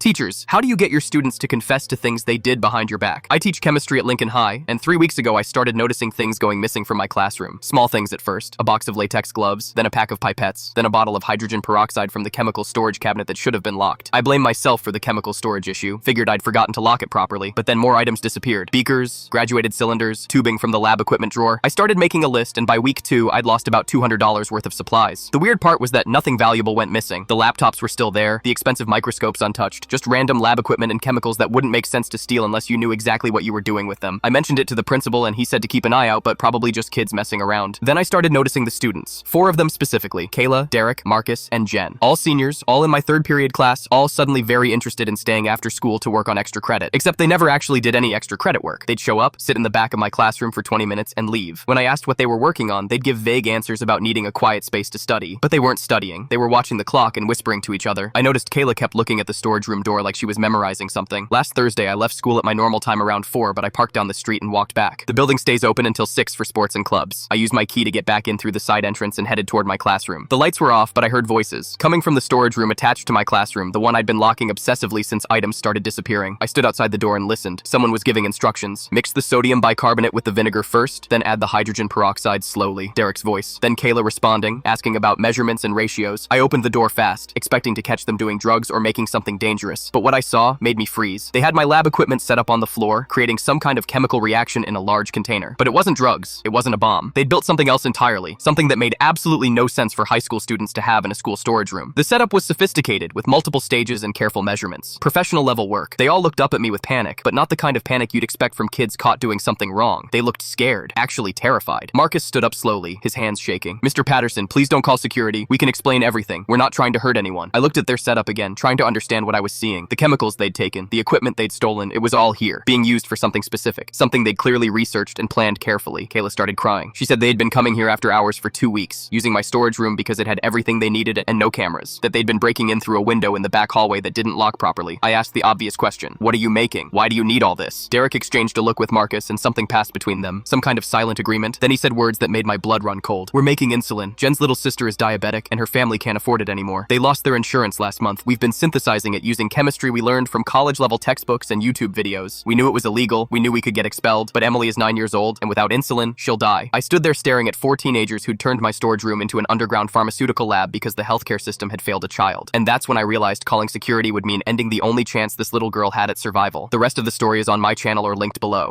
Teachers, how do you get your students to confess to things they did behind your back? I teach chemistry at Lincoln High, and 3 weeks ago I started noticing things going missing from my classroom. Small things at first, a box of latex gloves, then a pack of pipettes, then a bottle of hydrogen peroxide from the chemical storage cabinet that should have been locked. I blame myself for the chemical storage issue, figured I'd forgotten to lock it properly, but then more items disappeared. Beakers, graduated cylinders, tubing from the lab equipment drawer. I started making a list, and by week 2, I'd lost about $200 worth of supplies. The weird part was that nothing valuable went missing. The laptops were still there, the expensive microscopes untouched, just random lab equipment and chemicals that wouldn't make sense to steal unless you knew exactly what you were doing with them. I mentioned it to the principal and he said to keep an eye out, but probably just kids messing around. Then I started noticing the students. 4 of them specifically, Kayla, Derek, Marcus, and Jen. All seniors, all in my 3rd period class, all suddenly very interested in staying after school to work on extra credit. Except they never actually did any extra credit work. They'd show up, sit in the back of my classroom for 20 minutes, and leave. When I asked what they were working on, they'd give vague answers about needing a quiet space to study. But they weren't studying. They were watching the clock and whispering to each other. I noticed Kayla kept looking at the storage room door like she was memorizing something. Last Thursday, I left school at my normal time around 4, but I parked down the street and walked back. The building stays open until 6 for sports and clubs. I used my key to get back in through the side entrance and headed toward my classroom. The lights were off, but I heard voices. Coming from the storage room attached to my classroom, the one I'd been locking obsessively since items started disappearing. I stood outside the door and listened. Someone was giving instructions. Mix the sodium bicarbonate with the vinegar first, then add the hydrogen peroxide slowly. Derek's voice. Then Kayla responding, asking about measurements and ratios. I opened the door fast, expecting to catch them doing drugs or making something dangerous. But what I saw made me freeze. They had my lab equipment set up on the floor, creating some kind of chemical reaction in a large container. But it wasn't drugs. It wasn't a bomb. They'd built something else entirely. Something that made absolutely no sense for high school students to have in a school storage room. The setup was sophisticated, with multiple stages and careful measurements. Professional level work. They all looked up at me with panic, but not the kind of panic you'd expect from kids caught doing something wrong. They looked scared, actually terrified. Marcus stood up slowly, his hands shaking. "Mr. Patterson, please don't call security. We can explain everything. We're not trying to hurt anyone." I looked at their setup again, trying to understand what I was seeing. The chemicals they'd taken, the equipment they'd stolen, it was all here, being used for something specific. Something they'd clearly researched and planned carefully. Kayla started crying. She said they'd been coming here after hours for 2 weeks, using my storage room because it had everything they needed and no cameras. That they'd been breaking in through a window in the back hallway that didn't lock properly. I asked the obvious question. What are you making? Why do you need all this? Derek exchanged a look with Marcus and something passed between them. Some kind of silent agreement. Then he said words that made my blood run cold. "We're making insulin. Jen's little sister is diabetic and her family can't afford it anymore. They lost their insurance last month. We've been synthesizing it using chemistry we learned from college-level textbooks and YouTube videos. We knew it was illegal. We knew we could get expelled. But Emily is 9 years old, and without insulin, she'll die." I stood there staring at 4 teenagers who'd turned my storage room into an underground pharmaceutical lab because the healthcare system had failed a child. And that's when I realized calling security would mean ending the only chance this little girl had at survival. The rest of the story is on my channel or linked below.